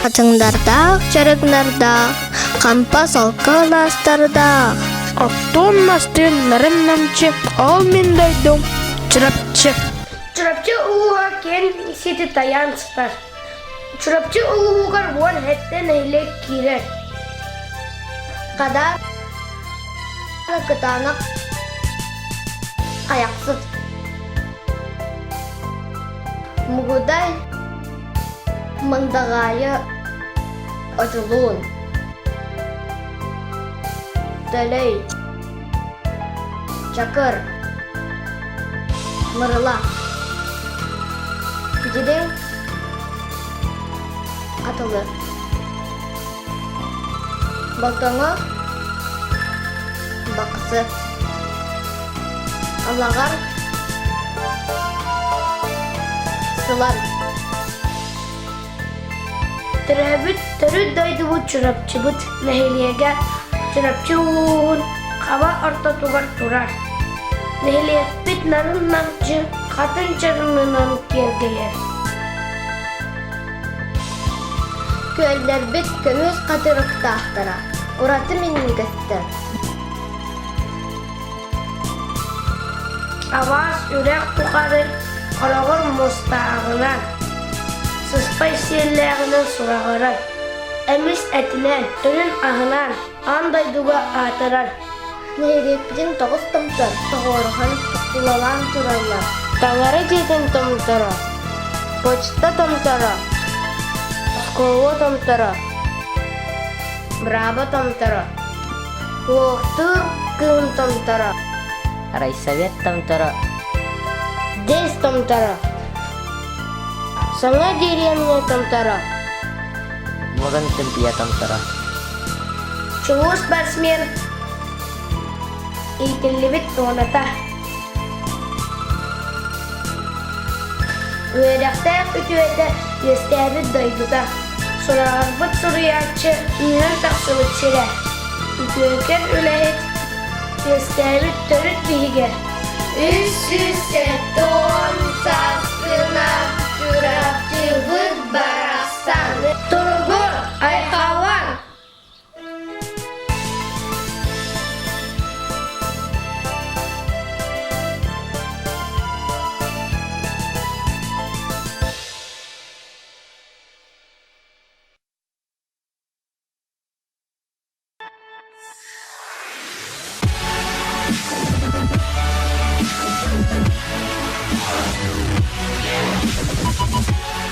Ачыңдарда, чарыгнарда, кампа салкы настарда. Оттон настын нарыннамчы, ал мен дайдым, чырапчы. Чурапчы улуға кен сети таянсыздар. Чурапчы улуғар вон хеттен эйлек кирер. Кадар кытанак аяқсыз. Мугудай мандагайы ажылуын. Тәлей чакыр мырыла. Дедең атылы. Балтаңы бақысы. Алағар сылар. Тірәбіт түрі дайды бұд чурапчы бұд нәхелиеге чурапчы улуғын қаба арта туғар тұрар. Нәхелиет бит нарын намчы қатын чарынынан кергелер. Көлдер бит көміз қатырықта ақтыра. Ураты менің кісті. Аваз үрек тұқары қарағыр мұстағынан, сыспай селләғінің сұрағырар. Әміс әтінен, түнін ағынан, андай дуға атырар. Нәйреппіден тоғыз тұмтыр, тоғырған құлалан тұралар. Талары дейтін томтыры, почта томтыры, школы томтыры, браба томтыры, Лоқтыр күн тұмтыры. райсовет томтыры, дес томтыры, саңа деревня томтыры, мұрын тімпия томтыры. Чуғу спортсмен ейтілі бит оната. Өйрәқтәк үтіуеті естәбі дайдыда. Сұрағар бұт сұруячы үйін тақсылы тшірі. Үтіуекер үләйет естәбі түріт бейгер. Үс-үссе тон саскына жүріп